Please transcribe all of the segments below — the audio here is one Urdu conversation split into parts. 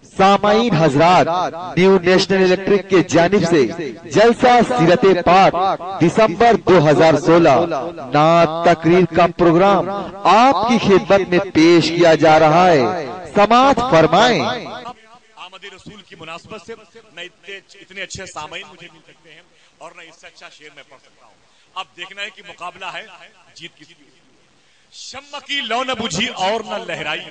سامعین حضرات، نیو نیشنل الیکٹرک کے جانب سے جلسہ سیرت پاک دسمبر 2016 نعت تقریر کا پروگرام آپ کی خدمت میں پیش کیا جا رہا ہے، سماعت فرمائیں۔ آمد رسول کی مناسبت سے نہ اتنے اچھے سامعین مجھے مل سکتے ہیں اور نہ اس سے اچھا شعر میں پڑھ سکتا ہوں۔ اب دیکھنا ہے کہ مقابلہ ہے جیت کس کی۔ شمع کی لو نہ بجھی اور نہ لہرائی،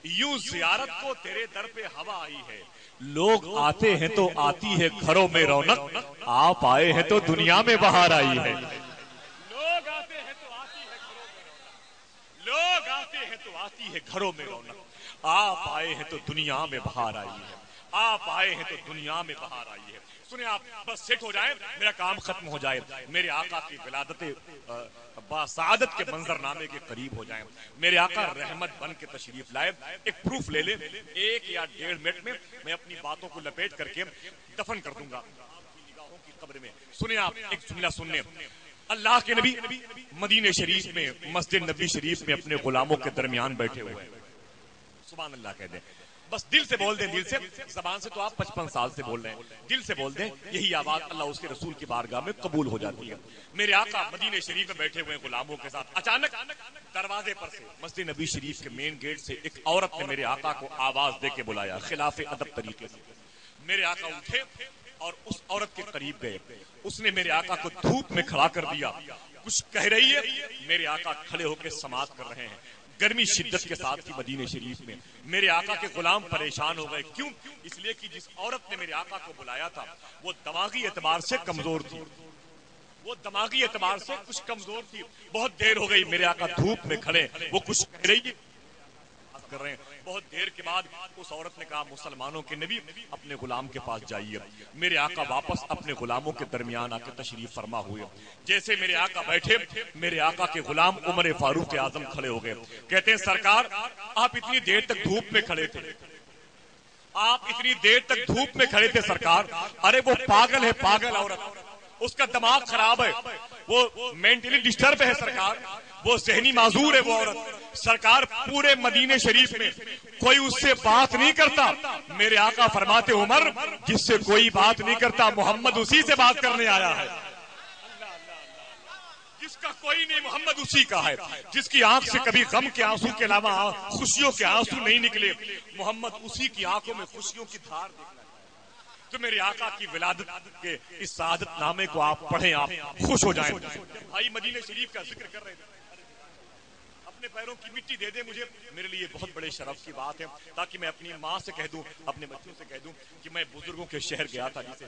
یوں زیارت کو تیرے در پہ ہوا آئی ہے۔ لوگ آتے ہیں تو آتی ہے گھروں میں رونق، آپ آئے ہیں تو دنیا میں بہار آئی ہے۔ لوگ آتے ہیں تو آتی ہے گھروں میں رونق، لوگ آتے ہیں تو آتی ہے گھروں میں رونق، آپ آئے ہیں تو دنیا میں بہار آئی ہے، آپ آئے ہیں تو دنیا میں بہار آئی ہے۔ سنیں آپ، بس سیٹ ہو جائیں، میرا کام ختم ہو جائے، میرے آقا کی ولادت باسعادت کے منظر نامے کے قریب ہو جائیں، میرے آقا رحمت بن کے تشریف لائے۔ ایک پروف لے لیں، 1 یا 1.5 منٹ میں میں اپنی باتوں کو لپیٹ کر کے دفن کر دوں گا آپ کی نگاہوں کی قبر میں۔ سنیں آپ ایک جملہ سننے، اللہ کے نبی مدینہ شریف میں مسجد نبی شریف میں اپنے غلاموں کے درمیان بیٹھے ہوئے، سبحان اللہ کہہ دیں، بس دل سے بول دیں، دل سے، زبان سے تو آپ 55 سال سے بول رہے ہیں، دل سے بول دیں، یہی آواز اللہ اس کے رسول کی بارگاہ میں قبول ہو جاتی ہے۔ میرے آقا مدینہ شریف میں بیٹھے ہوئے غلاموں کے ساتھ، اچانک دروازے پر سے مسجد نبی شریف کے مین گیٹ سے ایک عورت نے میرے آقا کو آواز دے کے بلایا، خلاف ادب طریقے سے۔ میرے آقا اٹھے اور اس عورت کے قریب گئے، اس نے میرے آقا کو دھوپ میں کھڑا کر دیا، کچھ کہہ رہی ہے، میرے آقا کھڑے ہو کے سماعت کر رہے ہیں۔ گرمی شدت کے ساتھ تھی مدینہ شریف میں، میرے آقا کے غلام پریشان ہو گئے، کیوں؟ اس لیے کہ جس عورت نے میرے آقا کو بلایا تھا وہ دماغی اعتبار سے کمزور تھی، وہ دماغی اعتبار سے کچھ کمزور تھی، بہت دیر ہو گئی، میرے آقا دھوپ میں کھڑے، وہ کچھ کہہ رہی ہے کر رہے ہیں۔ بہت دیر کے بعد اس عورت نے کہا، مسلمانوں کے نبی اپنے غلام کے پاس جائیے۔ میرے آقا واپس اپنے غلاموں کے درمیان آ کے تشریف فرما ہوئے، جیسے میرے آقا بیٹھے، میرے آقا کے غلام عمر فاروق اعظم کھڑے ہو گئے، کہتے ہیں سرکار آپ اتنی دیر تک دھوپ میں کھڑے تھے، آپ اتنی دیر تک دھوپ میں کھڑے تھے سرکار۔ ارے وہ پاگل ہے، پاگل عورت، اس کا دماغ خراب ہے، وہ مینٹلی ڈسٹرب ہے سرکار، وہ ذہنی معذور ہے وہ عورت۔ سرکار پورے مدینے شریف میں کوئی اس سے بات نہیں کرتا، میرے آقا فرماتے عمر جس سے کوئی بات نہیں کرتا محمد اسی سے بات کرنے آیا ہے، جس کا کوئی نہیں محمد اسی کا ہے، جس کی آنکھ سے کبھی غم کے آنسو کے علاوہ خوشیوں کے آنسو نہیں نکلے، محمد اسی کی آنکھوں میں خوشیوں کی دھار نکلا۔ تو میرے آقا کی ولادت کے اس سعادت نامے کو آپ پڑھیں، آپ خوش ہو جائیں۔ بھائی مدینہ شریف کا ذکر کر رہے تھے، اپنے پیروں کی مٹی دے دے مجھے، میرے لیے بہت بڑے شرف کی بات ہے، تاکہ میں اپنی ماں سے کہہ دوں، اپنے بچوں سے کہہ دوں کہ میں بزرگوں کے شہر گیا تھا جسے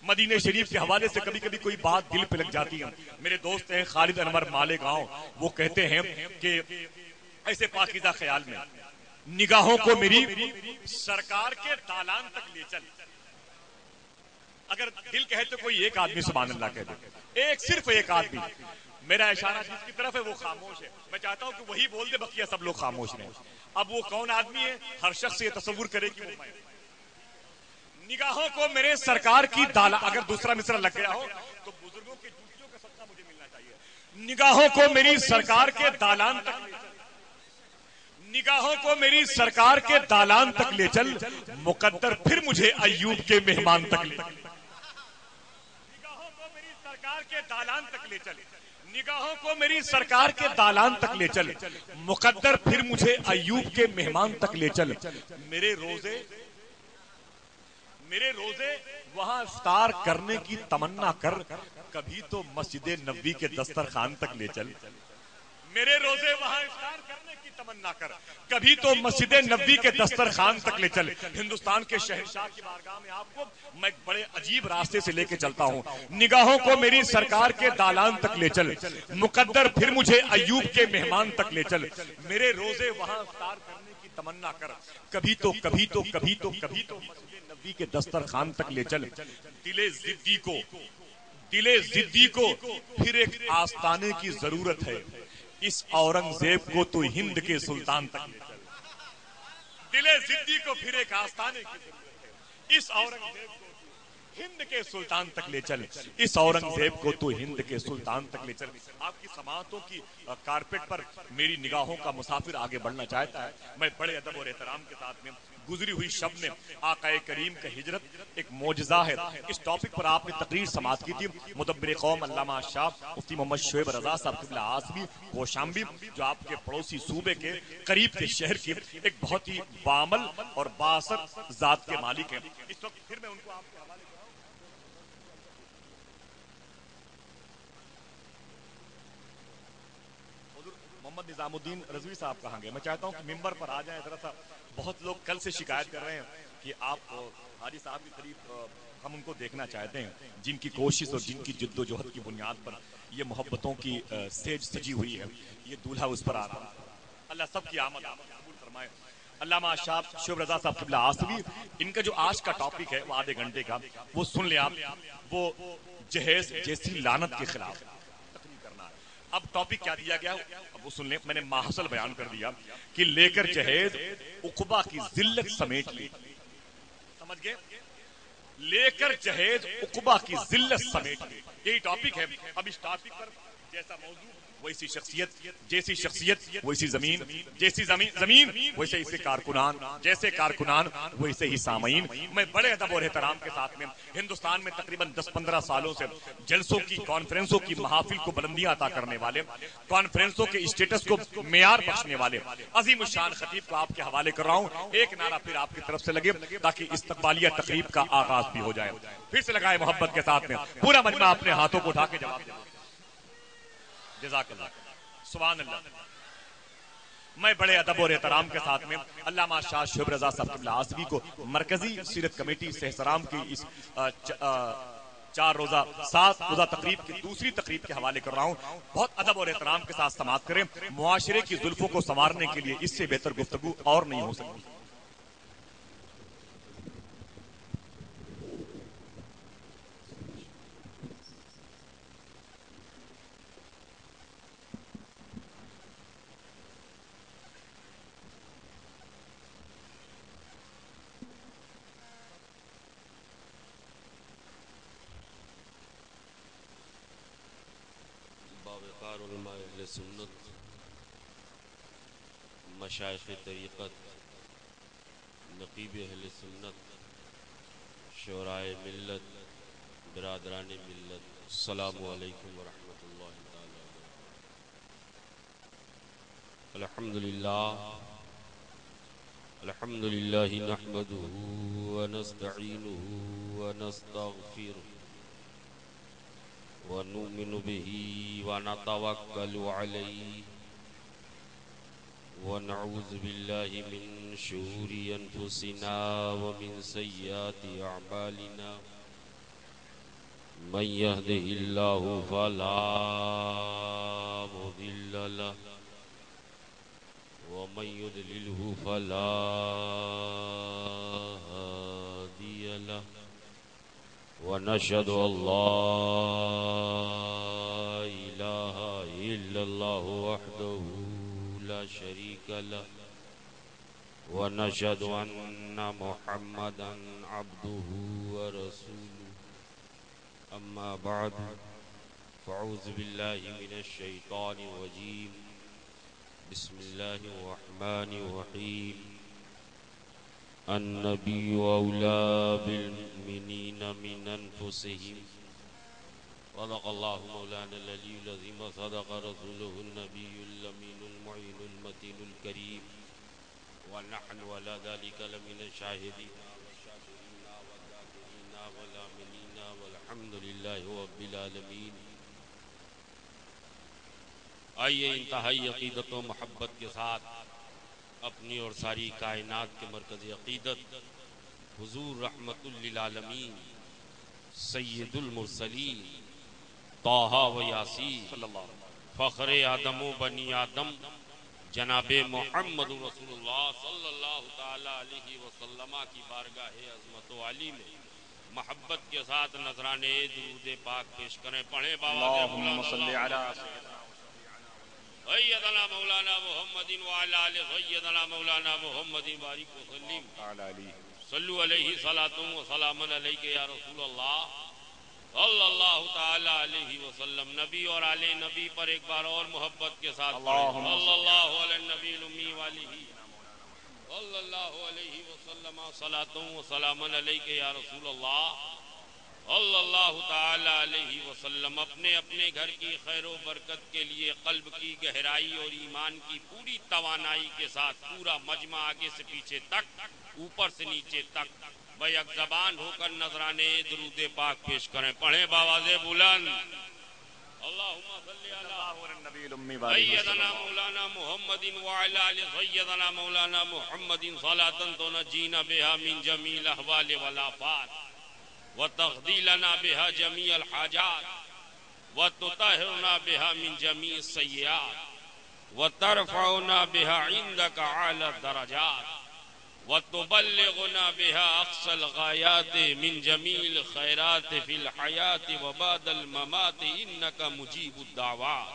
مدینہ شریف کے حوالے سے کبھی کبھی کوئی بات دل پہ لگ جاتی ہے۔ میرے دوست ہیں خالد انور مالیگاؤں، وہ کہتے ہیں کہ ایسے پاکیزہ خیال میں نگاہوں کو میری سرکار کے دالان تک لے چل۔ اگر دل کہے تو کوئی ایک آدمی سبحان اللہ کہہ دے، ایک صرف ایک آدمی، میرا اشارہ جس کی طرف ہے وہ خاموش ہے، میں چاہتا ہوں کہ وہی بول دے، بقیہ سب لوگ خاموش رہیں۔ اب وہ کون آدمی ہے؟ ہر شخص یہ تصور کرے کہ وہ میں۔ نگاہوں کو میرے سرکار کی دالان، اگر دوسرا مصرع لگ گیا ہو تو بزرگوں کے جوتیوں کا صدقہ مجھے ملنا چاہیے۔ نگاہوں کو میری سرکار کے دالان تک لے چل، نگاہوں کو میری سرکار کے دالان تک لے چل، مقدر پھر مجھے ایوب کے مہمان تک لے چل۔ نگاہوں کو میری سرکار کے دالان تک لے چل، نگاہوں کو میری سرکار کے دالان تک لے چل، مقدر پھر مجھے ایوب کے مہمان تک لے چل۔ میرے روزے وہاں افطار کرنے کی تمنا کر، کبھی تو مسجد نبوی کے دسترخوان تک لے چل۔ میرے روزے وہاں افطار کرنے کی تمنا کر، کبھی تو مسجد نبوی کے دسترخوان تک لے چل۔ ہندوستان کے شہنشاہ کی بارگاہ میں آپ کو میں ایک بڑے عجیب راستے سے لے کے چلتا ہوں۔ نگاہوں کو میری سرکار کے دالان تک لے چل، مقدر پھر مجھے ایوب کے مہمان تک لے چل۔ میرے روزے وہاں افطار کرنے کی تمنا کر، کبھی تو نبی کے دسترخوان تک لے چل۔ دل ضدی کو پھر ایک آستانے کی ضرورت ہے، اس اورنگزیب کو تو ہند کے سلطان تک لے چل۔ دل ضدی کو پھر ایک آستانے کی ضرورت ہے، اس اورنگزیب کو ہند کے سلطان تک لے چل، اس اورنگزیب کو تو ہند کے سلطان تک لے چل۔ آپ کی سماعتوں کی کارپیٹ پر میری نگاہوں کا مسافر آگے بڑھنا چاہتا ہے۔ میں بڑے ادب اور احترام کے ساتھ میں گزری ہوئی شب میں آقا کریم کا ہجرت ایک معجزہ ہے، اس ٹاپک پر آپ نے تقریر سماعت کی تھی۔ مدبر قوم علامہ شاہ مفتی محمد شعیب رضا صاحب قبلہ آسوی کوشامبی، جو آپ کے پڑوسی صوبے کے قریب کے شہر کی ایک بہت ہی بامل اور بااثر ذات کے مالک ہیں۔ اس وقت پھر میں ان کو آپ کے حوالے کراؤں۔ محمد نظام الدین رضوی صاحب کہاں گئے؟ میں چاہتا ہوں کہ ممبر پر آ جائیں ذرا سا۔ بہت لوگ کل سے شکایت کر رہے ہیں کہ آپ حاجی صاحب کے قریب ہم ان کو دیکھنا چاہتے ہیں، جن کی کوشش اور جن کی جد و جہد کی بنیاد پر یہ محبتوں کی سیج سجی ہوئی ہے، یہ دولہا اس پر آ رہا ہے۔ اللہ سب کی آمد قبول فرمائے۔ علامہ شاہ شعیب رضا صاحب قبلہ آسوی، ان کا جو آج کا ٹاپک ہے وہ آدھے گھنٹے کا، وہ سن لیں آپ، وہ جہیز جیسی لعنت کے خلاف تقریر کرنا ہے۔ اب ٹاپک کیا دیا گیا اب وہ سن لیں، میں نے ماحصل بیان کر دیا کہ لے کر جہیز عقبہ کی ذلت سمیٹ لی، سمجھ گئے؟ لے کر جہیز عقبہ کی ذلت سمیٹ لی، یہی ٹاپک ہے۔ اب اس ٹاپک پر جیسا موضوع ویسی شخصیت، جیسی شخصیت ویسی زمین، جیسی زمین ویسے اسے کارکنان، جیسے کارکنان ویسے ہی سامعین۔ میں بڑے ادب اور احترام کے ساتھ میں ہندوستان میں تقریباً 10-15 سالوں سے جلسوں کی، کانفرنسوں کی محافل کو بلندیاں عطا کرنے والے، کانفرنسوں کے اسٹیٹس کو معیار بخشنے والے عظیم الشان خطیب کو آپ کے حوالے کر رہا ہوں۔ ایک نعرہ پھر آپ کی طرف سے لگے تاکہ استقبالیہ تقریب کا آغاز بھی ہو جائے۔ پھر سے لگائے محبت کے ساتھ میں، پورا مجمع اپنے ہاتھوں کو اٹھا کے جواب دے۔ جزاک اللہ، سبحان اللہ۔ میں بڑے ادب اور احترام کے ساتھ میں علامہ شاہ شعیب رضا صاحب قبلہ آسوی کو مرکزی سیرت کمیٹی سہسرام کی اس 4 روزہ 7 روزہ تقریب کی دوسری تقریب کے حوالے کر رہا ہوں۔ بہت ادب اور احترام کے ساتھ سماعت کریں۔ معاشرے کی زلفوں کو سنوارنے کے لیے اس سے بہتر گفتگو اور نہیں ہو سکتی۔ علماء اہل سنت، مشائخ طریقت، نقیب اہل سنت، شورائے ملت، برادران ملت، السلام علیکم ورحمۃ اللہ تعالی وبرکاتہ۔ الحمد للہ نحمده ونستعینه ونستغفره ونؤمن به ونتوکل علیہ ونعوذ باللہ من شرور انفسنا ومن سیئات اعمالنا، من يهده اللہ فلا مضل له ومن يضلله فلا هادی له، ونشهد أن لا إله إلا الله وحده لا شريك له، ونشهد أن محمدا عبده ورسوله، أما بعد فأعوذ بالله من الشيطان الرجيم، بسم الله الرحمن الرحيم۔ النبي أولى بالمؤمنين من أنفسهم، صدق الله مولانا العلي العظيم، وصدق رسوله النبي الأمين المعين المتين الكريم، ونحن على ذلك لمن الشاهدين والشاكرين والذاكرين والآمنين، والحمد لله رب العالمين۔ آئیے انتہائی عقیدت و محبت کے ساتھ اپنی اور ساری کائنات کے مرکز عقیدت حضور رحمت للعالمین سید المرسلین طٰہٰ و یاسین فخر آدم و بنی آدم جناب محمد رسول اللہ صلی اللہ تعالی علیہ وسلم کی بارگاہ عظمت و علی میں محبت کے ساتھ نذرانے درود پاک پیش کریں۔ پڑھیں اللہم صلی علی سیدنا مولانا محمد وعلی آلہ سیدنا مولانا محمد بارک وسلم۔ صلو علیہ صلاتم و سلام علیک یا رسول اللہ صلی اللہ تعالی علیہ وسلم. نبی اور آل نبی پر ایک بار اور محبت کے ساتھ پڑھیں. صلی اللہ علی النبی الامی والہ صلی اللہ علیہ وسلم. صلاتم و سلام علیک یا رسول اللہ صلی اللہ تعالی علیہ وسلم. اپنے اپنے گھر کی خیر و برکت کے لیے قلب کی گہرائی اور ایمان کی پوری توانائی کے ساتھ پورا مجمع آگے سے پیچھے تک اوپر سے نیچے تک بیک زبان ہو کر نذرانے درود پاک پیش کریں. پڑھیں بآواز بلند. اللہم صلی علی سیدنا مولانا محمد وعلی آل سیدنا مولانا محمد صلاۃ تنجینا بها من جمیع الاحوال والآفات وتقضی لنا بها جمیع الحاجات وتطہرنا بها من جمیع السیئات وترفعنا بها عندك اعلی الدرجات وتبلغنا بها اقصى الغایات من جمیع الخیرات فی الحیات وبعد الممات انك مجیب الدعوات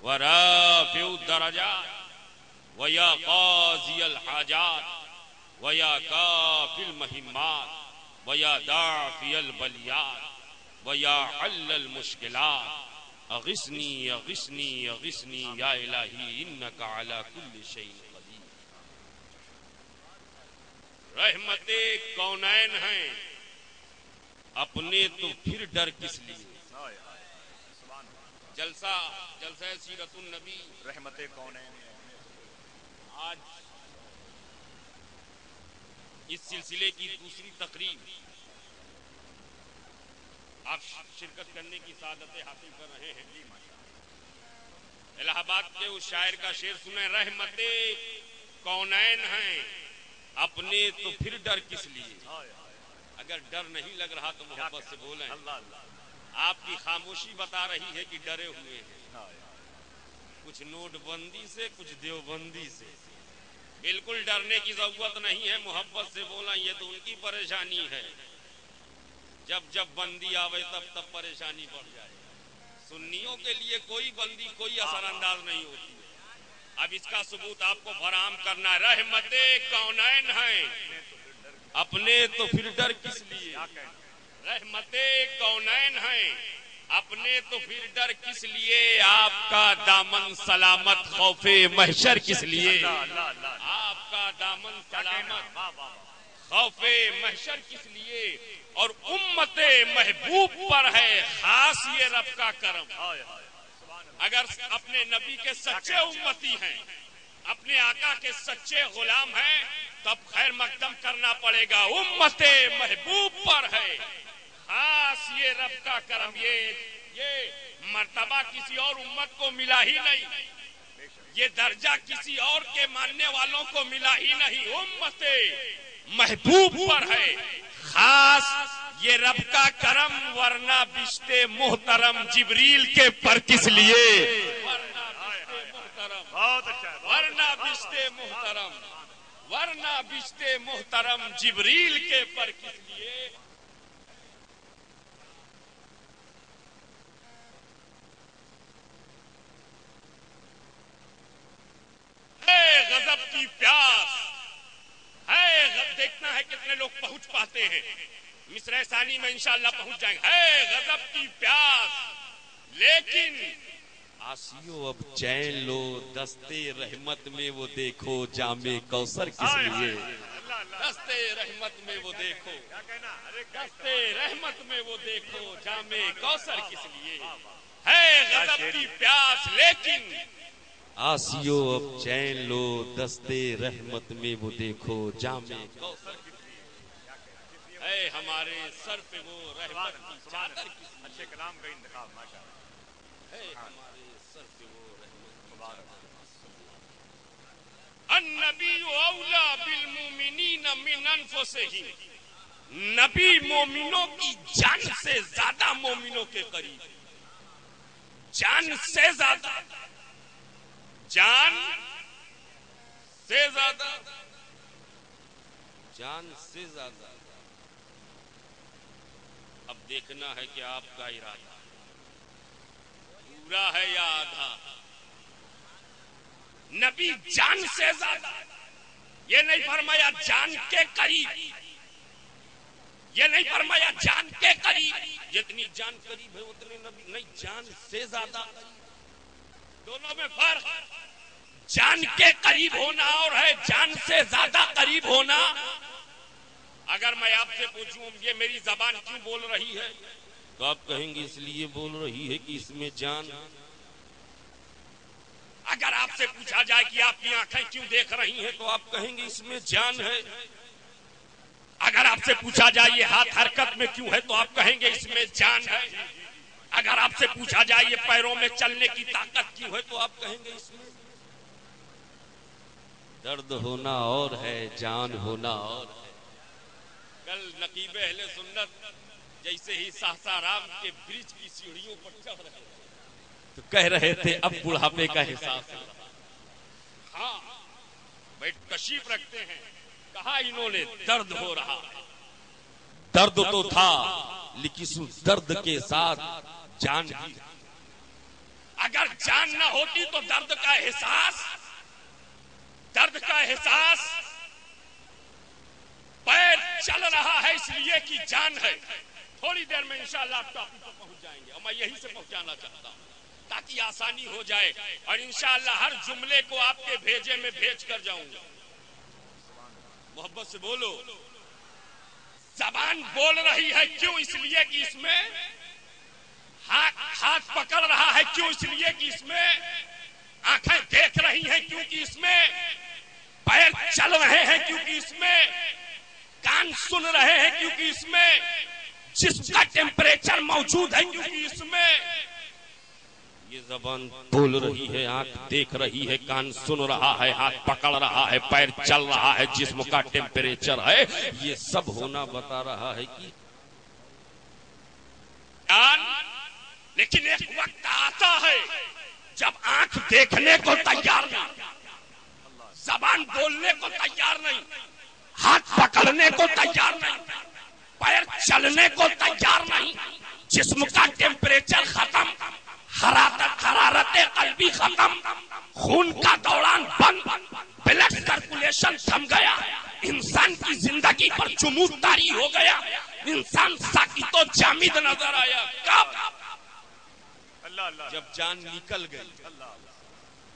ورافع الدرجات ویا قاضی الحاجات ویا کافی المہمات ویا دافع البلیات ویا حل المشکلات اغثنی اغثنی اغثنی یا الہی انک علی کل شیء قدیر. رحمت کونین ہیں اپنے تو پھر ڈر کس لیے. جلسہ سیرت النبی رحمت کونین. آج اس سلسلے کی دوسری تقریب آپ شرکت کرنے کی سعادت حاصل کر رہے ہیں. الہ آباد کے اس شاعر کا شعر سنیں. رحمت کونین ہیں اپنے تو پھر ڈر کس لیے. اگر ڈر نہیں لگ رہا تو محبت سے بولیں. آپ کی خاموشی بتا رہی ہے کہ ڈرے ہوئے ہیں. کچھ نوٹ بندی سے کچھ دیوبندی سے. بالکل ڈرنے کی ضرورت نہیں ہے. محبت سے بولا. یہ تو ان کی پریشانی ہے. جب بندی آوے تب پریشانی بڑھ جائے. سنیوں کے لیے کوئی بندی کوئی اثر انداز نہیں ہوتی. اب اس کا ثبوت آپ کو فراہم کرنا. رحمت کونین ہیں اپنے تو پھر ڈر کس لیے. رحمت کونین ہیں اپنے تو پھر ڈر کس لیے. آپ کا دامن سلامت خوف محشر کس لیے. آپ کا دامن سلامت خوف محشر کس لیے. اور امت محبوب پر ہے خاص یہ رب کا کرم. اگر اپنے نبی کے سچے امتی ہیں اپنے آقا کے سچے غلام ہیں تب خیر مقدم کرنا پڑے گا. امت محبوب پر ہے خاص یہ رب کا کرم. یہ مرتبہ کسی اور امت کو ملا ہی نہیں. یہ درجہ کسی اور کے ماننے والوں کو ملا ہی نہیں. امت محبوب پر ہے خاص یہ رب کا کرم. ورنہ بشتے محترم جبریل کے پر کس لیے. ورنہ بشتے محترم جبریل کے پر کس لیے. ہے غضب کی پیاس ہے. دیکھنا ہے کتنے لوگ پہنچ پاتے ہیں. مصرع ثانی میں انشاءاللہ پہنچ جائیں گے. ہے غضب کی پیاس لیکن آسیو اب چین لو. دستے رحمت میں وہ دیکھو جام کوثر کس لیے. دستے رحمت میں وہ دیکھو دستے رحمت میں وہ دیکھو جام کوثر کس لیے. ہے غضب کی پیاس لیکن آسیو اب چین لو. دستے رحمت میں وہ دیکھو جام کوثر کس لیے. اے ہمارے سر پہ وہ رحمت کی چادر کس لیے. اچھے کلام کا انتخاب ماشاءاللہ. اے ہمارے سر پہ وہ رحمت کی چادر. النبی اولا بالمؤمنین من انفسہم. نبی مومنوں کی جان سے زیادہ مومنوں کے قریب. جان سے زیادہ. جان سے زیادہ. جان سے زیادہ. اب دیکھنا ہے کہ آپ کا ارادہ پورا ہے یا آدھا. نبی جان سے زیادہ یہ نہیں فرمایا جان کے قریب، یہ نہیں فرمایا جان کے قریب، جتنی جان قریب ہے اتنے نبی نہیں، جان سے زیادہ قریب، دونوں میں فرق۔ جان کے قریب ہونا اور ہے جان سے زیادہ قریب ہونا۔ اگر میں آپ سے پوچھوں یہ میری زبان کیوں بول رہی ہے تو آپ کہیں گے اس لیے بول رہی ہے کہ اس میں جان۔ اگر آپ سے پوچھا جائے کہ آپ کی آنکھیں کیوں دیکھ رہی ہیں تو آپ کہیں گے اس میں جان ہے۔ اگر آپ سے پوچھا جائے یہ ہاتھ حرکت میں کیوں ہے تو آپ کہیں گے اس میں جان ہے۔ اگر آپ سے پوچھا جائے یہ پیروں میں چلنے کی طاقت کیوں ہے تو آپ کہیں گے اس میں درد ہونا اور ہے جان ہونا اور ہے۔ کل نقیب اہل سنت جیسے ہی سہسارام کے برج کی سیڑھیوں پر چڑھ رہے تو کہہ رہے تھے اب بڑھاپے کا احساس ہو رہا۔ ہاں بھائی تشریف رکھتے ہیں، کہا انہوں نے درد ہو رہا، درد تو تھا لیکن اس درد کے ساتھ جان بھی، اگر جان نہ ہوتی تو درد کا احساس پیر چل رہا ہے اس لیے کہ جان ہے۔ تھوڑی دیر میں انشاءاللہ آپ ٹاپک پر پہنچ جائیں گے اور میں یہی سے پہنچانا چاہتا ہوں تاکہ آسانی ہو جائے اور انشاءاللہ ہر جملے کو آپ کے بھیجے میں بھیج کر جاؤں گا۔ محبت سے بولو۔ زبان بول رہی ہے کیوں؟ اس لیے کہ اس میں ہاتھ پکڑ رہا ہے، کیوں؟ اس لیے کہ اس میں آنکھیں دیکھ رہی ہیں، کیونکہ اس میں پیر چل رہے ہیں، کیونکہ اس میں کان سن رہے ہیں، کیونکہ اس میں جسم کا ٹیمپریچر موجود ہے، کیونکہ اس میں یہ زبان بول رہی ہے، آنکھ دیکھ رہی ہے، کان سن رہا ہے، ہاتھ پکڑ رہا ہے، پیر چل رہا ہے، جسم کا ٹیمپریچر ہے، یہ سب ہونا بتا رہا ہے کہ لیکن ایک وقت آتا ہے جب آنکھ دیکھنے کو تیار نہیں، زبان بولنے کو تیار نہیں، ہاتھ پکڑنے کو تیار نہیں، پیر چلنے کو تیار نہیں، جسم کا ٹیمپریچر ختم، حرارت قلبی ختم، خون کا دوران بند، بلڈ سرکولیشن تھم گیا، انسان کی زندگی پر جمود طاری ہو گیا، انسان ساکت و جامد نظر آیا۔ کب؟ جب جان نکل گئی۔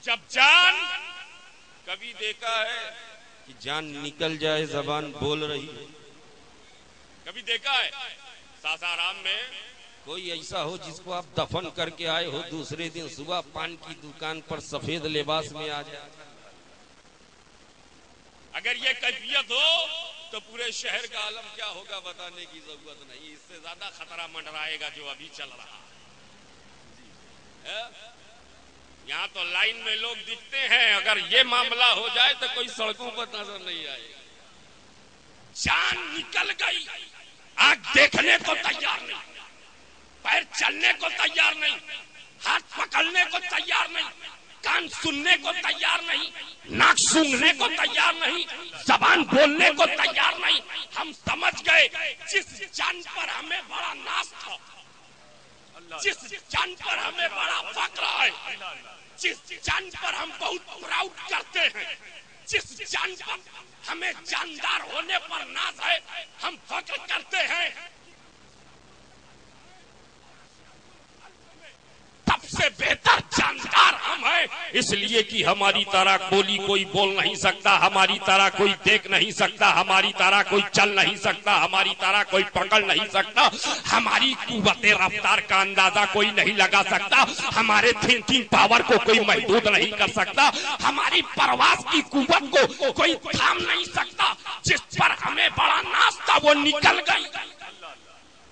جب جان، کبھی دیکھا ہے کہ جان نکل جائے زبان بول رہی ہے؟ کبھی دیکھا ہے ساسارام میں کوئی ایسا ہو جس کو آپ دفن کر کے آئے ہو دوسرے دن صبح پان کی دکان پر سفید لباس میں آ جائے؟ اگر یہ کیفیت ہو تو پورے شہر کا عالم کیا ہوگا بتانے کی ضرورت نہیں، اس سے زیادہ خطرہ منڈرائے گا جو ابھی چل رہا ہے۔ یہاں تو لائن میں لوگ دکھتے ہیں، اگر یہ معاملہ ہو جائے تو کوئی سڑکوں پر نظر نہیں آئے گا۔ جان نکل گئی، آنکھ دیکھنے کو تیار نہیں، پیر چلنے کو تیار نہیں، ہاتھ پکڑنے کو تیار نہیں، کان سننے کو تیار نہیں، ناک سونگھنے کو تیار نہیں، زبان بولنے کو تیار نہیں۔ ہم سمجھ گئے جس جان پر ہمیں بڑا ناز تھا، جس جان پر ہمیں بڑا فخر ہے، جس جان پر ہم بہت پراؤڈ کرتے ہیں، جس جان پر ہمیں جاندار ہونے پر ناز ہے، ہم فخر کرتے ہیں، سب سے بہتر جاندار ہم ہیں، اس لیے کہ ہماری طرح بولی کوئی بول نہیں سکتا، ہماری طرح کوئی دیکھ نہیں سکتا، ہماری طرح کوئی چل نہیں سکتا، ہماری طرح کوئی پکڑ نہیں سکتا، ہماری قوت رفتار کا اندازہ کوئی نہیں لگا سکتا، ہمارے تھنکنگ پاور کو کوئی محدود نہیں کر سکتا، ہماری پرواز کی قوت کو کوئی تھام نہیں سکتا۔ جس پر ہمیں بڑا ناز تھا وہ نکل گئی۔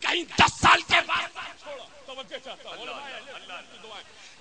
کہیں 10 سال کے بعد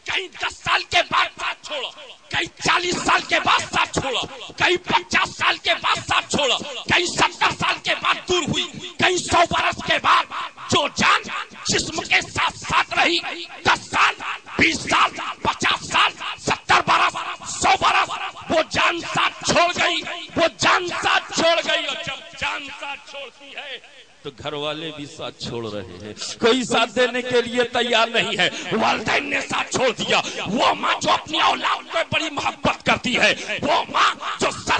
کہیں 10 سال کے بعد ساتھ چھوڑا، کہیں 40 سال کے بعد ساتھ چھوڑا، کہیں 50 سال کے بعد ساتھ چھوڑا، کہیں 70 سال کے بعد دور ہوئی، کہیں 100 برس کے بعد جو جان جسم کے ساتھ ساتھ رہی، 10 سال 20 سال 50 سال 70 برس 100 برس، وہ جان ساتھ چھوڑ گئی، وہ جان ساتھ چھوڑ گئی۔ اور جب جان ساتھ چھوڑتی ہے تو گھر والے بھی ساتھ چھوڑ رہے ہیں، کوئی ساتھ دینے کے لیے تیار نہیں ہے۔ والدین نے ساتھ چھوڑ دیا، وہ ماں جو اپنی اولاد کو بڑی محبت کرتی ہے، وہ ماں جو سر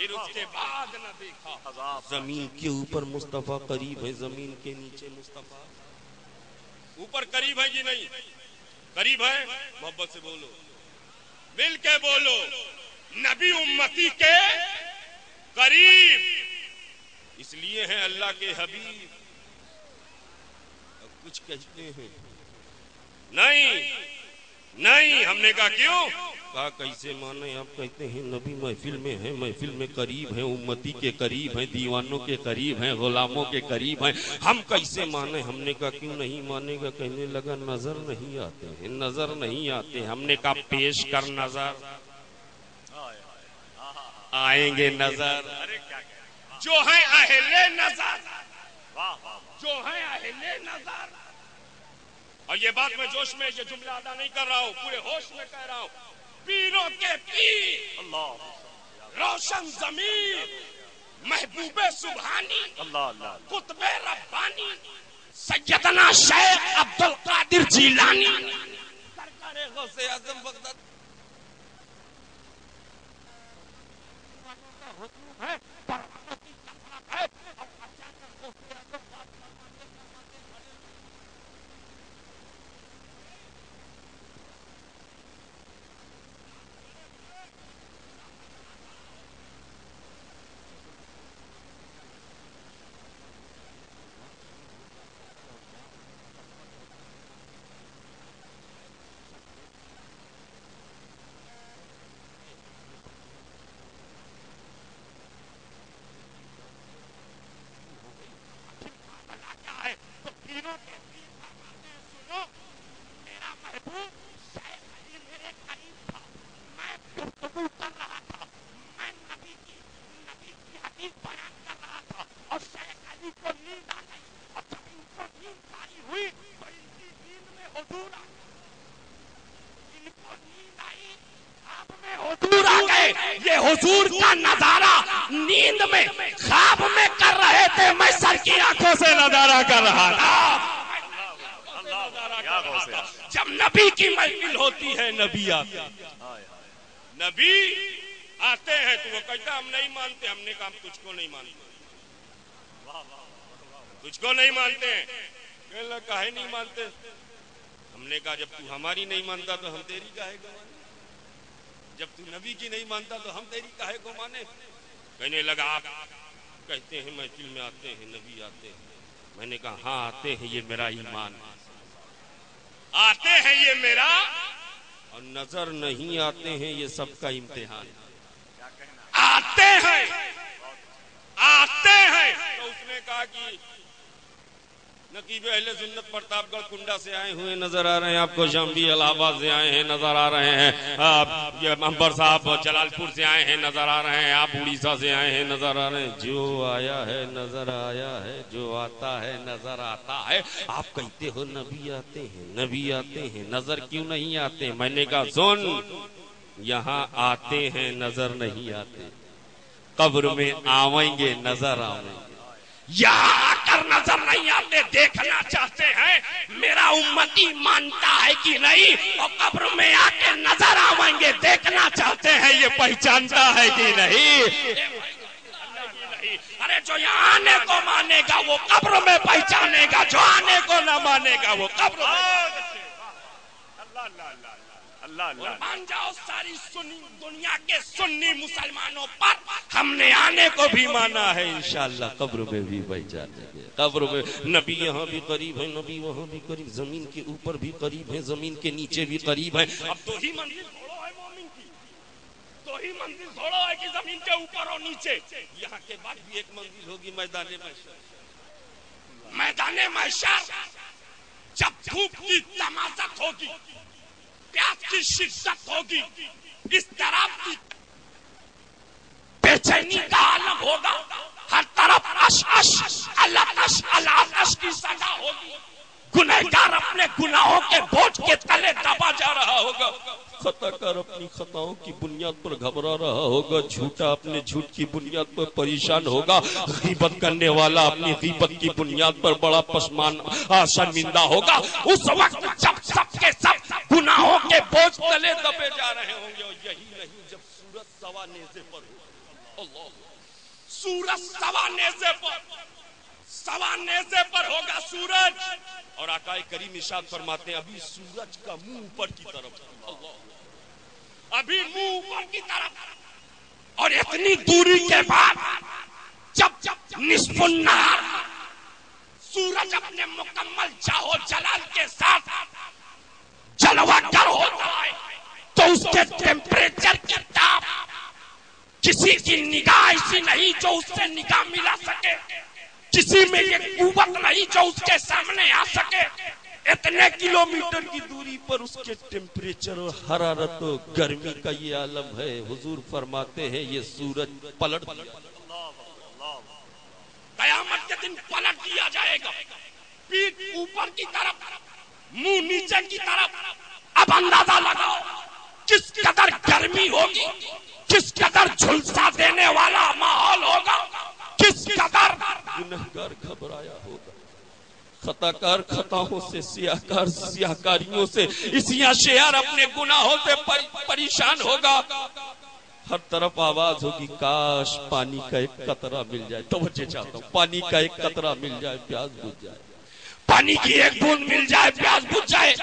پھر اس کے بعد نہ دیکھا. زمین کے اوپر مصطفیٰ قریب ہے, زمین کے نیچے مصطفیٰ اوپر قریب ہے کہ نہیں؟ قریب ہے. محبت سے بولو, مل کے بولو. نبی امتی کے قریب اس لیے ہیں اللہ کے حبیب. اب کچھ کہتے ہیں نہیں, ہم نے کہا کیوں؟ کہا کیسے مانے؟ آپ کہتے ہیں نبی محفل میں ہیں, محفل میں قریب ہیں, امتی کے قریب ہیں, دیوانوں کے قریب ہیں, غلاموں کے قریب ہیں, ہم کیسے مانے؟ ہم نے کہا کیوں نہیں مانے گا؟ کہنے لگا نظر نہیں آتے ہیں, نظر نہیں آتے. ہم نے کہا پیش کر نظر, آئیں گے نظر. جو ہیں اہل نظر, جو ہیں اہل نظر. اور یہ بات میں جوش میں یہ جملہ ادا نہیں کر رہا ہوں, پورے ہوش میں کہہ رہا ہوں. پیروں کے پیر, اللہ روشن ضمیر, محبوب سبحانی, اللہ قطب ربانی, سیدنا شیخ عبد القادر جیلانی, سرکار غوث اعظم بغداد. حضور کا نظارہ نیند میں خواب میں کر رہے تھے, میں سر کی آنکھوں سے نظارہ کر رہا تھا. جب نبی کی محفل ہوتی ہے, نبی آتے ہیں تو وہ کہتا ہم نہیں مانتے. ہم نے کہا ہم تجھ کو نہیں مانتے, تجھ کو نہیں مانتے ہیں. کہے نہیں مانتے؟ ہم نے کہا جب تو ہماری نہیں مانتا تو ہم تیری کہے گا مانے, جب تو نبی کی نہیں مانتا تو ہم تیری کہے کو مانے. کہنے لگا آپ کہتے ہیں محفل میں آتے ہیں, نبی آتے ہیں. میں نے کہا ہاں آتے ہیں, یہ میرا ایمان ہے. آتے ہیں یہ میرا, اور نظر نہیں آتے ہیں یہ سب کا امتحان. آتے ہیں تو اس نے کہا کہ نقیب اہل سنت پرتاپ گڑھ کنڈا سے آئے ہوئے نظر آ رہے ہیں آپ کو, شامبی الہ آباد سے آئے ہیں نظر آ رہے ہیں, یہ امبر صاحب جلال پور سے آئے ہیں نظر آ رہے ہیں, آپ اڑیسہ سے آئے ہیں نظر آ رہے ہیں. جو آیا ہے نظر آیا ہے, جو آتا ہے نظر آتا ہے. آپ کہتے ہو نبی آتے ہیں, نبی آتے ہیں, نظر کیوں نہیں آتے؟ میں نے کہا سن, یہاں آتے ہیں نظر نہیں آتے, قبر میں آویں گے نظر آویں گے. یہاں آ کر نظر نہیں آتے, دیکھنا چاہتے ہیں میرا امتی مانتا ہے کہ نہیں, اور قبر میں آ کے نظر آویں گے, دیکھنا چاہتے ہیں یہ پہچانتا ہے کہ نہیں. ارے جو یہاں آنے کو مانے گا وہ قبر میں پہچانے گا, جو آنے کو نہ مانے گا وہ قبر میں. مان جاؤ ساری دنیا کے سنی مسلمانوں پر ہم نے آنے کو بھی مانا ہے, انشاءاللہ قبر میں بھی پہچانے گے. قبر میں نبی یہاں بھی قریب ہے, نبی وہاں بھی قریب, زمین کے اوپر بھی قریب ہے, زمین کے نیچے بھی قریب ہے. اب دو ہی منزل تھوڑا ہے مومن کی, دو ہی منزل تھوڑا ہے کہ زمین کے اوپر اور نیچے. یہاں کے بعد بھی ایک منزل ہوگی میدان محشر. میدان محشر جب دھوپ کی تمازت ہوگی, پیاس کی شدت ہوگی, اس طرح کی بے چینی کا عالم ہوگا, ہر طرف الاتش کی سزا ہوگی. گنہگار اپنے گناہوں کے بوجھ کے تلے دبا جا رہا ہوگا, خطا کار اپنی خطاؤں کی بنیاد پر گھبرا رہا ہوگا, جھوٹا اپنے جھوٹ کی بنیاد پر پریشان ہوگا, غیبت کرنے والا اپنی غیبت کی بنیاد پر بڑا شرمندہ ہوگا. اس وقت جب سب کے سب گناہوں کے بوجھ تلے دبے جا رہے ہوں گے, اور یہی نہیں جب سورج سوا نیزے پر ہو سورج سوا نیزے پر ہوگا سورج، اور آقا کریم ارشاد فرماتے ہیں ابھی سورج کا منہ اوپر کی طرف، ابھی منہ اوپر کی طرف، اور اتنی دوری کے بعد جب نصف النہار سورج اپنے مکمل جاہو جلال کے ساتھ جلوہ گر ہوتا ہے تو اس کے ٹیمپریچر کی تاپ کسی کی نگاہ ایسی نہیں جو اس سے نگاہ ملا سکے، کسی میں یہ قوت نہیں جو اس کے سامنے آ سکے. اتنے کلومیٹر کی دوری پر اس کے ٹیمپریچر اور حرارت و گرمی کا یہ عالم ہے. حضور فرماتے ہیں یہ سورج پلٹ دیا، قیامت کے دن پلٹ دیا جائے گا، پیٹھ اوپر کی طرف، منہ نیچے کی طرف. اب اندازہ لگاؤ کس قدر گرمی ہوگی، کس قدر جھلسا دینے والا ماحول ہوگا، کس قدر گنہگار گھبرایا ہوگا، خطاکار خطاؤں سے، سیاہکار سیاہکاریوں سے، اسیاں شہر اپنے گناہوں سے پریشان ہوگا. ہر طرف آواز ہوگی کاش پانی کا ایک قطرہ مل جائے. توجہ چاہتا ہوں، پانی کا ایک قطرہ مل جائے پیاس بجھ جائے، پانی کی ایک بوند مل جائے پیاس بجھ جائے،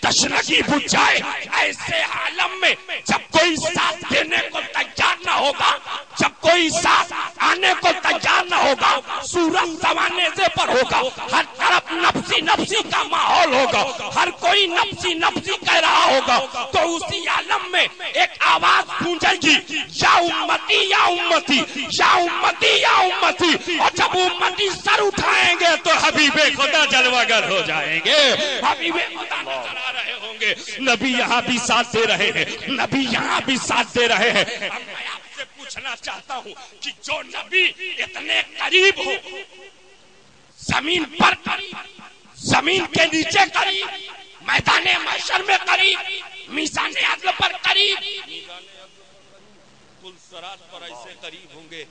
تشنگی بجھ جائے. ایسے عالم میں جب کوئی ساتھ دینے کو تیار نہ ہوگا، جب کوئی ساتھ آنے کو تیار نہ ہوگا، سورج سوا نیزے پر ہوگا، ہر طرف نفسی نفسی کا ماحول ہوگا، ہر کوئی نفسی نفسی کہہ رہا ہوگا، تو اسی عالم میں ایک آواز گونجے گی یا امتی یا امتی یا امتی یا امتی. اور جب امتی سر اٹھائیں گے تو حبیب خدا جلوہ گر ہو جائیں گے، حبیب خدا نظر آ رہے ہوں گے. نبی یہاں بھی ساتھ دے رہے ہیں، نبی یہاں بھی ساتھ دے رہے ہیں. اب میں آپ سے پوچھنا چاہتا ہوں کہ جو نبی اتنے قریب ہو، زمین پر قریب، زمین کے نیچے قریب، میدان محشر میں قریب، میزان عدل پر قریب، کل صراط پر ایسے قریب ہوں گے.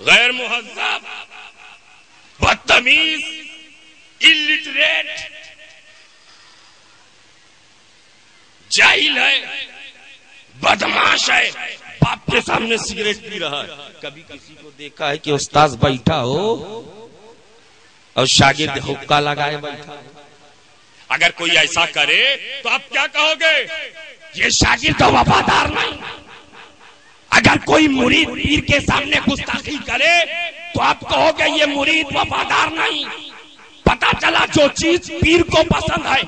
غیر مہذب، بدتمیز، الٹریٹ، جاہل ہے، بدماش ہے، باپ کے سامنے سگریٹ پی رہا ہے. کبھی کسی کو دیکھا ہے کہ استاذ بیٹھا ہو اور شاگرد حقہ لگائے بیٹھا ہو؟ اگر کوئی ایسا کرے تو آپ کیا کہو گے؟ یہ شاگرد وفادار نہیں. اگر کوئی مرید پیر کے سامنے گستاخی کرے تو آپ کہو گے یہ مرید وفادار نہیں. پتا چلا جو چیز پیر کو پسند ہے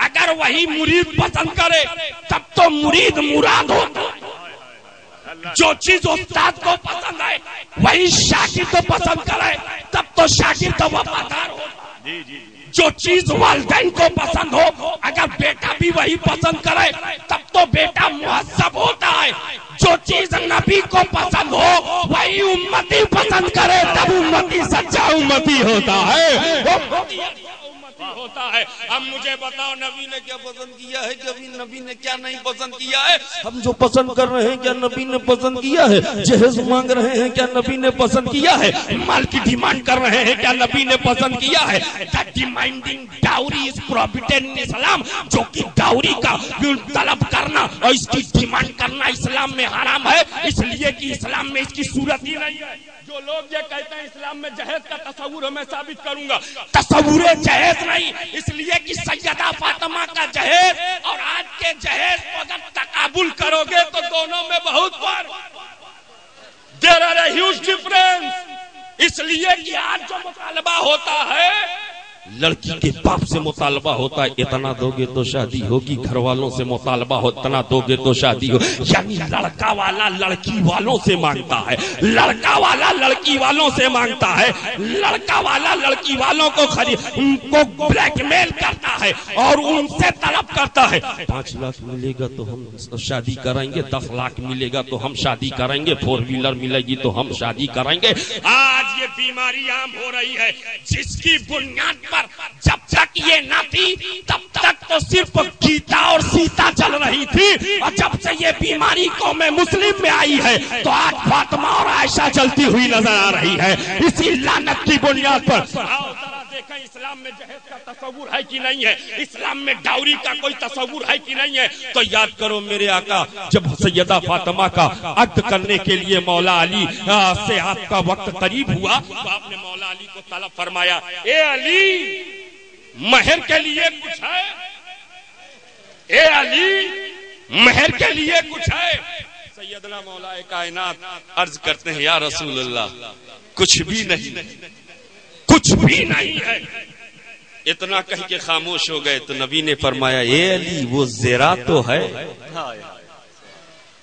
اگر وہی مرید پسند کرے تب تو مرید مراد ہوتا. جو چیز استاد کو پسند ہے وہی شاگرد کو پسند کرے تب تو شاگرد وفادار ہوتا. جو چیز والدین کو پسند ہو اگر بیٹا بھی وہی پسند کرے تب تو بیٹا مہذب ہوتا ہے. جو چیز نبی کو پسند ہو وہی امتی پسند کرے تب امتی سچا امتی ہوتا ہے. ہوتا ہے. اب مجھے بتاؤ نبی نے کیا پسند کیا ہے, نبی نے کیا نہیں پسند کیا ہے؟ ہم جو پسند کر رہے ہیں کیا نبی نے پسند کیا ہے؟ جہیز مانگ رہے ہیں کیا نبی نے پسند کیا ہے؟ مال کی ڈیمانڈ کر رہے ہیں کیا نبی نے پسند کیا ہے؟ ڈیمانڈنگ ڈاوری از پروہیبٹڈ ان اسلام, جو کہ ڈاوری کا طلب کرنا اور اس کی ڈیمانڈ کرنا اسلام میں حرام ہے, اس لیے کہ اسلام میں اس کی صورت ہی نہیں ہے. جو لوگ یہ کہتے ہیں اسلام میں جہیز کا تصور ہے, میں ثابت کروں گا تصور جہیز نہیں, اس لیے کہ سیدہ فاطمہ کا جہیز اور آج کے جہیز کو اگر تقابل کرو گے تو دونوں میں بہت فرق, there are a huge difference. اس لیے کہ آج جو مطالبہ ہوتا ہے لڑکی کے باپ سے مطالبہ ہوتا ہے اتنا دو گے تو شادی ہوگی, گھر والوں سے مطالبہ ہو اتنا دو گے تو شادی ہو, یعنی لڑکا والا لڑکی والوں سے مانگتا ہے, لڑکا والا لڑکی والوں سے مانگتا ہے, لڑکا والا لڑکی والوں کو کو بلیک میل کرتا ہے اور ان سے طلب کرتا ہے 5 لاکھ ملے گا تو ہم شادی کریں گے, 10 لاکھ ملے گا تو ہم شادی کریں گے, 4 ویلر ملے گی تو ہم شادی کریں گے. آج یہ بیماری عام ہو رہی ہے جس کی بنیاد پر جب تک یہ نہ تھی تب تک تو صرف گیتا اور سیتا چل رہی تھی, اور جب سے یہ بیماری قوم مسلم میں آئی ہے تو آج فاطمہ اور عائشہ چلتی ہوئی نظر آ رہی ہے. اسی لعنت کی بنیاد پر دیکھیں اسلام میں جہیز کا تصور ہے کہ نہیں ہے, اسلام میں ڈاوری کا کوئی تصور ہے کہ نہیں ہے. تو یاد کرو میرے آقا جب سیدہ فاطمہ کا عقد کرنے کے لیے مولا علی سے آپ کا وقت قریب ہوا تو آپ نے مولا علی کو طلب فرمایا, اے علی مہر کے لیے کچھ ہے, اے علی مہر کے لیے کچھ ہے. سیدنا مولا کائنات عرض کرتے ہیں یا رسول اللہ کچھ بھی نہیں, کچھ بھی نہیں ہے. اتنا کہہ کے خاموش ہو گئے تو نبی نے فرمایا اے علی وہ زیرہ تو ہے,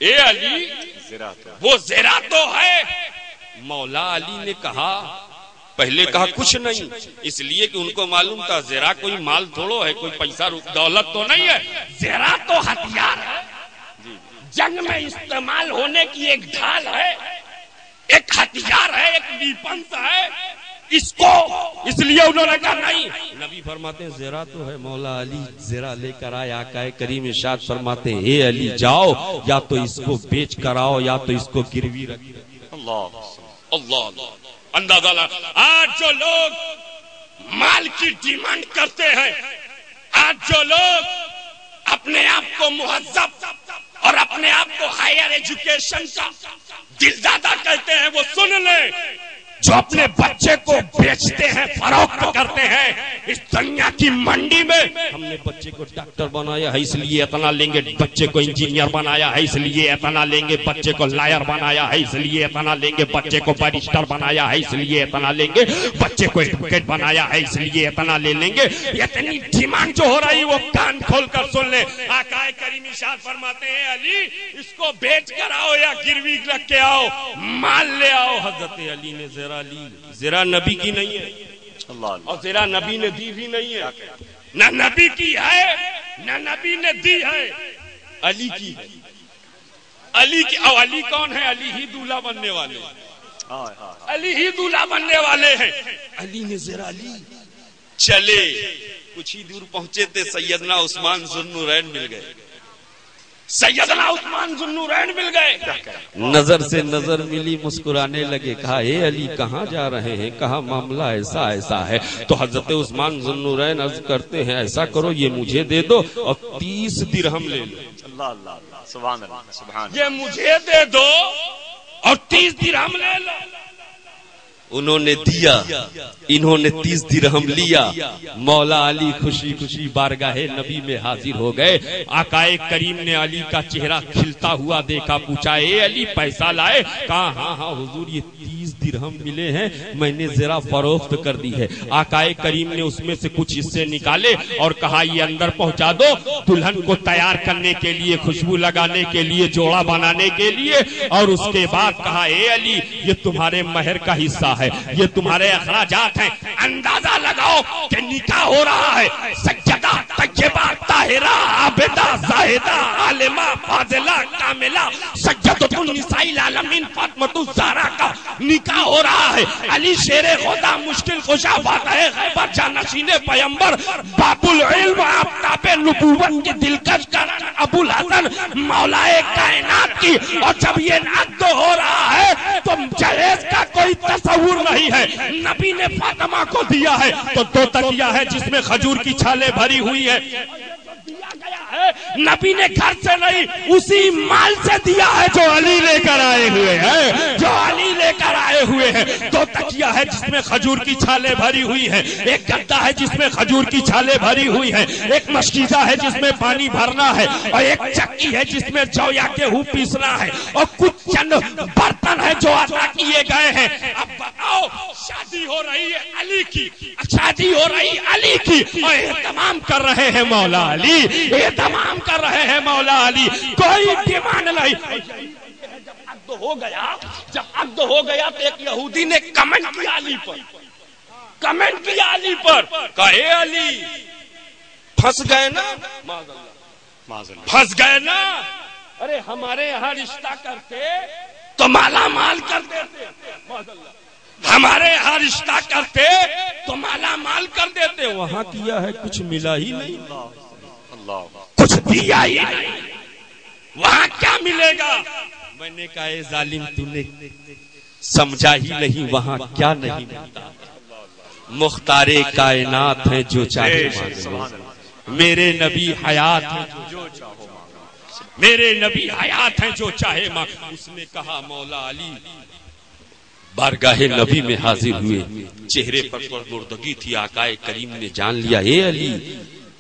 اے علی وہ زیرہ تو ہے. مولا علی نے کہا, پہلے کہا کچھ نہیں, اس لیے کہ ان کو معلوم تھا زیرہ کوئی مال تھوڑو ہے, کوئی پیسہ دولت تو نہیں ہے, زیرہ تو ہتھیار ہے, جنگ میں استعمال ہونے کی ایک ڈھال ہے, ایک ہتھیار ہے, ایک ویپنس ہے. اس کو اس لیے انہوں نے کہا نہیں. نبی فرماتے ہیں زیرہ تو ہے. مولا علی زیرہ لے کر آئے, آقا کریم ارشاد فرماتے ہیں اے علی جاؤ یا تو اس کو بیچ کر آؤ یا تو اس کو گروی رکھ. اللہ اللہ اندازہ لا. آج جو لوگ مال کی ڈیمانڈ کرتے ہیں, آج جو لوگ اپنے آپ کو مہذب اور اپنے آپ کو ہائر ایجوکیشن کا دلدادہ کہتے ہیں, وہ سن لیں جو اپنے بچے کو بیچتے ہیں, فروخت کرتے ہیں اس دنیا کی منڈی میں. ہم نے بچے کو ڈاکٹر بنایا ہے اس لیے اتنا لیں گے, بچے کو انجینئر بنایا ہے اس لیے اتنا لیں گے, بچے کو لائر بنایا ہے اس لیے اتنا لیں گے, بچے کو بیرسٹر بنایا ہے اس لیے اتنا لیں گے, بچے کو ایڈوکیٹ بنایا ہے اس لیے اتنا لے لیں گے. اتنی ڈیمانڈ جو ہو رہی وہ کان کھول کر سن لیں. آقا کریم ارشاد فرماتے ہیں علی اس کو بیچ کر آؤ یا گروی رکھ کے آؤ, مال لے آؤ. حضرت علی نے زیرہ نبی کی نہیں ہے اور زیرہ نبی نے دی بھی نہیں ہے, نہ نبی کی ہے نہ نبی نے دی ہے, علی کی ہے. علی کی, اور علی کون ہے؟ علی ہی دولہا بننے والے, علی ہی دولہا بننے والے ہیں. علی نے زیرہ لی. چلے کچھ ہی دور پہنچے تھے سیدنا عثمان ذوالنورین مل گئے, سیدنا عثمان ذوالنورین مل گئے. نظر سے نظر ملی, مسکرانے لگے. کہا اے علی کہاں جا رہے ہیں؟ کہا معاملہ ایسا ایسا ہے. تو حضرت عثمان ذوالنورین عرض کرتے ہیں ایسا کرو یہ مجھے دے دو اور 30 درہم لے لو. اللہ اللہ سبحان اللہ سبحان, یہ مجھے دے دو اور 30 درہم لے لو. انہوں نے دیا, انہوں نے 30 درہم لیا. مولا علی خوشی خوشی بارگاہ نبی میں حاضر ہو گئے. آقا کریم نے علی کا چہرہ کھلتا ہوا دیکھا, پوچھا اے علی پیسہ لائے؟ کہا ہاں ہاں حضور یہ 30 درہم ملے ہیں, میں نے ذرا فروخت کر دی ہے. آقا کریم نے اس میں سے کچھ حصے نکالے اور کہا یہ اندر پہنچا دو, دلہن کو تیار کرنے کے لیے, خوشبو لگانے کے لیے, جوڑا بنانے کے لیے. اور اس کے بعد کہا اے علی یہ تمہارے مہر کا حصہ ہے, یہ تمہارے اخراجات ہیں. اندازہ لگاؤ کہ نکاح ہو رہا ہے, سجدہ طیبہ طاہرہ عابدہ زاہدہ عالمہ فاضلہ کاملہ سیدۃ النساء العالمین فاطمہ الزہرا کا نکاح نکاح ہو رہا ہے. علی شیر خدا مشکل کشا فاتح خیبر جانشین پیمبر باب العلم آفتاب نبوت کی دلکش کرن ابو الحسن مولائے کائنات کی. اور جب یہ عقد ہو رہا ہے تو جہیز کا کوئی تصور نہیں ہے. نبی نے فاطمہ کو دیا ہے تو 2 تکیا ہے جس میں کھجور کی چھالیں بھری ہوئی ہے. نبی نے گھر سے نہیں اسی مال سے دیا ہے جو علی لے کر آئے ہوئے ہیں, جو علی لے کر آئے ہوئے ہیں. 2 تکیا ہے جس میں کھجور کی چھالیں بھری ہوئی ہیں, ایک گدا ہے جس میں کھجور کی چھالیں بھری ہوئی ہیں, ایک مشکیزہ ہے جس میں پانی بھرنا ہے, اور ایک چکی ہے جس میں جو یا گیہوں پیسنا ہے, اور کچھ چند برتن ہے جو عطا کیے گئے ہیں. اب بتاؤ شادی ہو رہی ہے علی کی, شادی ہو رہی علی کی, اور اہتمام کر رہے ہیں مولا علی, اہتمام کر رہے ہیں مولا علی. کوئی ڈیمانڈ نہیں. جب عقد ہو گیا تو ایک یہودی نے کمنٹ کیا علی پر, کمنٹ کیا علی پر, کہے علی پھنس گئے نا, پھنس گئے نا. ارے ہمارے یہاں رشتہ کرتے تو مالا مال کر دیتے, ہمارے یہاں رشتہ کرتے تو مالا مال کر دیتے. وہاں کیا ہے کچھ ملا ہی نہیں, کچھ دیا ہی نہیں, وہاں کیا ملے گا. میں نے کہا اے ظالم تو نے سمجھا ہی نہیں وہاں کیا نہیں ملتا. مختار کائنات ہیں جو چاہے مانگے, میرے نبی حیات ہیں جو چاہے, میرے نبی حیات ہیں جو چاہے مانگے. اس نے کہا مولا علی بارگاہ نبی میں حاضر ہوئے, چہرے پر پرمردگی تھی. آقائے کریم نے جان لیا اے علی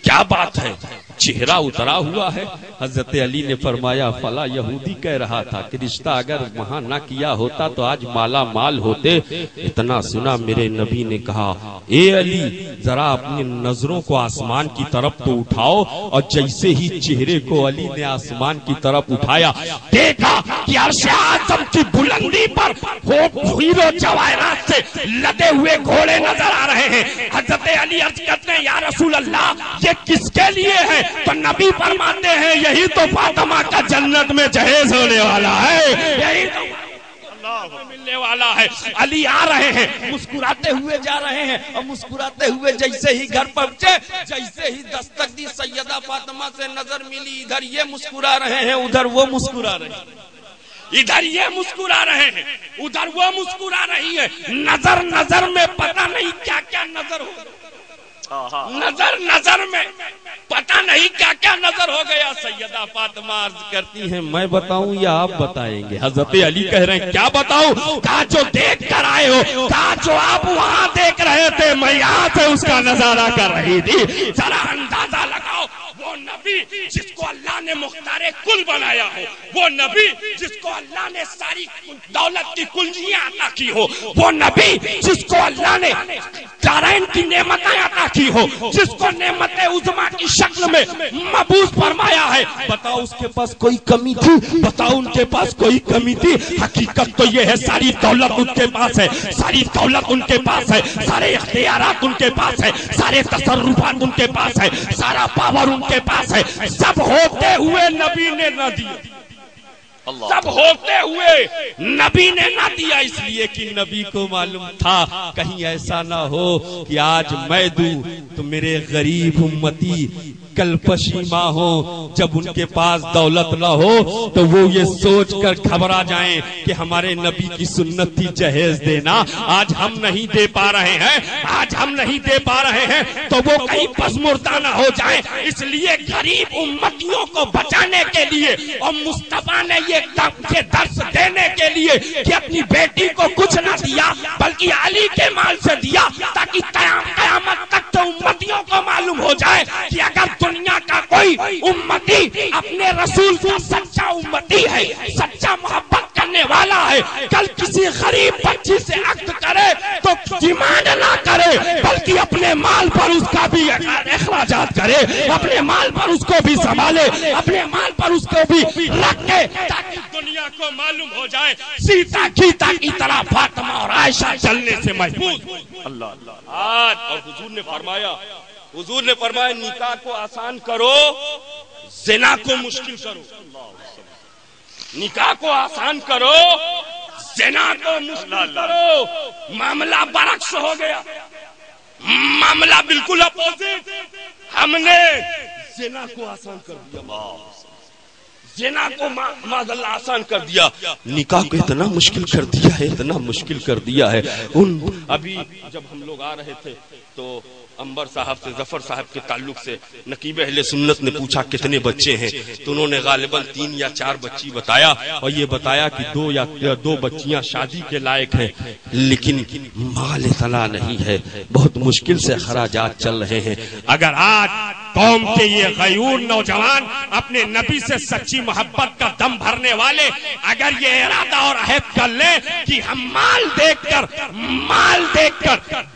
کیا بات ہے, چہرہ اترا ہوا ہے. حضرت علی نے فرمایا فلا یہودی کہہ رہا تھا کہ رشتہ اگر وہاں نہ کیا ہوتا تو آج مالا مال ہوتے. اتنا سنا میرے نبی نے کہا اے علی ذرا اپنی نظروں کو آسمان کی طرف تو اٹھاؤ. اور جیسے ہی چہرے کو علی نے آسمان کی طرف اٹھایا دیکھا کہ عرش اعظم کی بلندی پر ہیرو جواہرات سے لدے ہوئے گھوڑے نظر آ رہے ہیں. حضرت علی عرض کرتے ہیں یا رسول اللہ یہ کس کے لیے ہے؟ تو نبی فرماتے ہیں یہی تو فاطمہ کا جنت میں جہیز ہونے والا ہے, یہی تو ملنے والا ہے. علی آ رہے ہیں, مسکراتے ہوئے جا رہے ہیں, اور مسکراتے ہوئے جیسے ہی گھر پہنچے, جیسے ہی دستک دی سیدہ فاطمہ سے نظر ملی, ادھر یہ مسکرا رہے ہیں ادھر وہ مسکرا رہے ہیں, ادھر یہ مسکرا رہے ہیں ادھر وہ مسکرا رہی ہے. نظر نظر میں پتہ نہیں کیا کیا نظر ہو, نظر نظر میں پتہ نہیں کیا کیا نظر ہو گیا. سیدہ فاطمہ عرض کرتی ہیں میں بتاؤں یا آپ بتائیں گے؟ حضرت علی کہہ رہے ہیں کیا بتاؤں؟ کہا جو دیکھ کر آئے ہو, کہا جو آپ وہاں دیکھ رہے تھے میں یہاں سے اس کا نظارہ کر رہی تھی. ذرا اندازہ لگاؤ وہ نبی جس کو اللہ نے مختار کل بنایا ہو, وہ نبی جس کو اللہ نے ساری دولت کی کنجیاں عطا کی ہو, وہ نبی جس کو اللہ نے دارین کی نعمتیں عطا کی ہو, جس کو نعمت عظما کی شکل میں مبعوث فرمایا ہے. بتاؤ اس کے پاس کوئی کمی تھی؟ بتاؤ ان کے پاس کوئی کمی تھی؟ حقیقت تو یہ ہے ساری دولت ان کے پاس ہے, ساری دولت ان کے پاس ہے, سارے اختیارات ان کے پاس ہے, سارے تصرفات ان کے پاس ہے, سارا پاور ان کے پاس ہے. سب ہوتے ہوئے نبی نے نہ دیا, سب ہوتے ہوئے نبی نے نہ دیا, اس لیے کہ نبی کو معلوم تھا کہیں ایسا نہ ہو کہ آج میں دوں تو میرے غریب امتی کل پشیماں ہو. جب ان کے پاس دولت نہ ہو تو وہ یہ سوچ کر گھبرا جائیں کہ ہمارے نبی کی سنت تھی جہیز دینا, آج ہم نہیں دے پا رہے ہیں, آج ہم نہیں دے پا رہے ہیں تو وہ کہیں پسمردہ نہ ہو جائیں. اس لیے غریب امتیوں کو بچانے کے لیے اور مصطفیٰ نے یہ درس دینے کے لیے کہ اپنی بیٹی کو کچھ نہ دیا بلکہ علی کے مال سے دیا, تاکہ قیامت تک تو امتیوں کو معلوم ہو جائے کہ اگر دنیا کا کوئی امتی اپنے رسول کا سچا امتی ہے, سچا محبت کرنے والا ہے, کل کسی غریب بچی سے عقد کرے تو ڈیمانڈ نہ کرے بلکہ اپنے مال پر اس کا بھی اخراجات کرے, اپنے مال پر اس کو بھی سنبھالے, اپنے مال پر اس کو بھی رکھے, تاکہ دنیا کو معلوم ہو جائے سیتا گیتا کی طرح فاطمہ اور عائشہ جلنے سے محفوظ. اللہ اللہ. اور حضور نے فرمایا نکاح کو آسان کرو, زنا کو مشکل کرو. نکاح کو آسان کرو, زنا کو مشکل کرو، معاملہ برعکس ہو گیا، معاملہ بالکل اپوزٹ. ہم نے زنا کو آسان کر دیا، زنا کو معاذ اللہ آسان کر دیا، نکاح کو اتنا مشکل کر دیا ہے، اتنا مشکل کر دیا ہے. ابھی جب ہم لوگ آ رہے تھے تو انبر صاحب سے، ظفر صاحب کے تعلق سے نقیب اہل سنت نے پوچھا کتنے بچے ہیں، تو انہوں نے غالباً 3 یا 4 بچی بتایا، اور یہ بتایا کہ 2 یا 2 بچیاں شادی کے لائق ہیں، لیکن مال اتنا نہیں ہے، بہت مشکل سے اخراجات چل رہے ہیں. اگر آج قوم کے یہ غیور نوجوان اپنے نبی سے سچی محبت کا دم بھرنے والے اگر یہ ارادہ اور عہد کر لیں کہ ہم مال دیکھ کر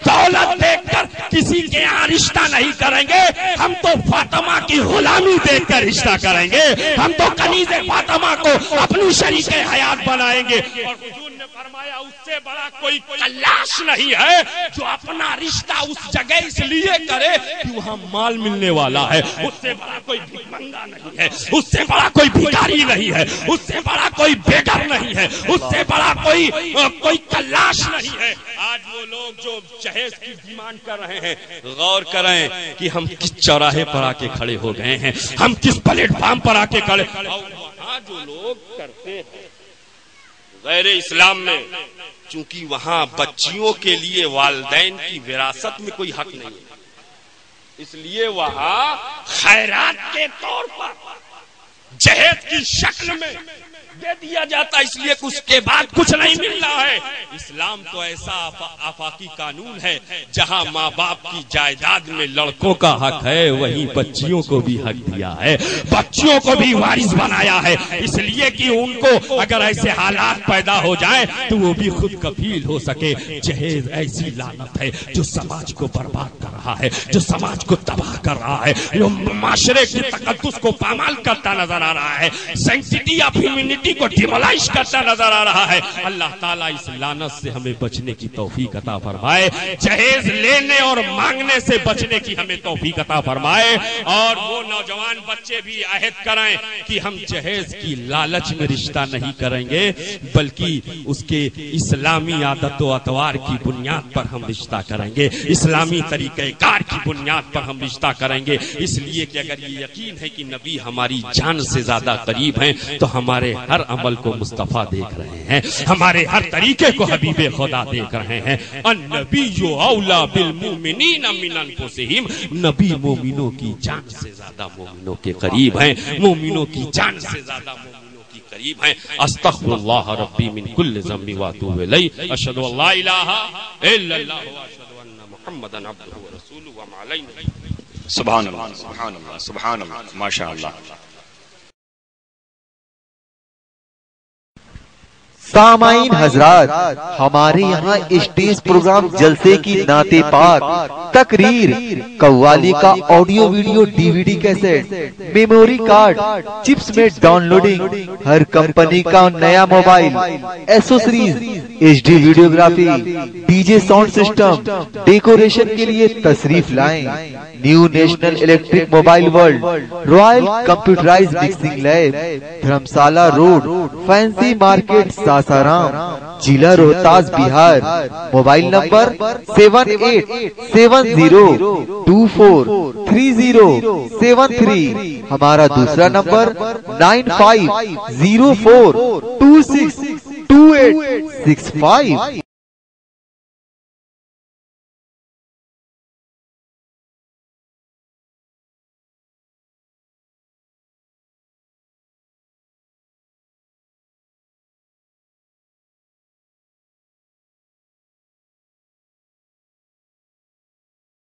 دولت دیکھ کر کسی کے یہاں رشتہ نہیں کریں گے، ہم تو فاطمہ کی غلامی دیکھ کر رشتہ کریں گے، ہم تو کنیز فاطمہ کو اپنی شریک حیات بنائیں گے. اور حضور نے فرمایا اس سے بڑا کوئی کلاش نہیں ہے جو اپنا رشتہ اس جگہ اس لیے کرے کہ وہاں مال ملنے والا ہے. اس سے بڑا کوئی بھیکمنگا نہیں ہے، اس سے بڑا کوئی بھکاری نہیں ہے، اس سے بڑا کوئی بیگھر نہیں ہے، اس سے بڑا کوئی کلاش نہیں ہے. آج وہ لوگ جو جہیز کی ڈیمانڈ کر رہے ہیں، غور کریں کہ ہم کس چوراہے پر آ کے کھڑے ہو گئے ہیں، ہم کس پلیٹ فارم پر آ کے کھڑے. اور وہاں جو لوگ کرتے ہیں غیر اسلام میں، چونکہ وہاں بچیوں کے لیے والدین کی وراثت میں کوئی حق نہیں ہے، اس لیے وہاں خیرات کے طور پر جہیز کی شکل میں دے دیا جاتا، اس لیے اس کے بعد کچھ نہیں مل رہا ہے. اسلام تو ایسا آفاقی قانون ہے جہاں ماں باپ کی جائیداد میں لڑکوں کا حق ہے، وہیں بچیوں کو بھی حق دیا ہے، بچیوں کو بھی وارث بنایا ہے، اس لیے کہ ان کو اگر ایسے حالات پیدا ہو جائیں تو وہ بھی خود کفیل ہو سکے. جہیز ایسی لعنت ہے جو سماج کو برباد کر رہا ہے، جو سماج کو تباہ کر رہا ہے، جو معاشرے کے تقدس کو پامال کرتا نظر آ رہا ہے، سینکٹیٹی آف ہیومینٹی کو ڈیمولائش کرتا نظر آ رہا ہے. اللہ تعالیٰ اس لعنت سے ہمیں بچنے کی توفیق عطا فرمائے، جہیز لینے اور مانگنے سے بچنے کی ہمیں توفیق عطا فرمائے. اور وہ نوجوان بچے بھی عہد کرائیں کہ ہم جہیز کی لالچ میں رشتہ نہیں کریں گے، بلکہ اس کے اسلامی عادت و اطوار کی بنیاد پر ہم رشتہ کریں گے، اسلامی طریقہ کار کی بنیاد پر ہم رشتہ کریں گے. اس لیے کہ اگر یہ یقین ہے کہ نبی ہماری جان سے زیادہ قریب ہیں تو ہمارے ہر عمل کو مصطفیٰ دیکھ رہے ہیں، ہمارے ہر طریقے کو حبیب خدا دیکھ رہے ہیں. النبی اولا بالمؤمنین من انفسہم، نبی مومنوں کی جان سے زیادہ مومنوں کے قریب ہیں، مومنوں کی جان سے زیادہ مومنوں کی قریب ہیں. استغفر اللہ ربی من کل ذنب واتوب الیہ، اشہد ان لا الہ الا اللہ واشہد ان محمدا عبدہ ورسولہ وما علینا. سبحان اللہ، سبحان اللہ، سبحان اللہ، ماشاء اللہ. سامعین حضرات، ہمارے یہاں اسٹیج پروگرام جلسے کی نعت پاک، تقریر، قوالی کا audio video DVD cassette, memory card, chips میں ڈاؤن لوڈنگ، ہر کمپنی کا نیا mobile, accessories, HD videography, DJ sound system, decoration کے لیے تشریف لائیں. New national electric mobile world, royal computerised mixing lab, Dharamshala road, fancy market, Sasaram, ضلع روہتاس، بہار. Mobile number 7870243073. ہمارا دوسرا نمبر 9504262865.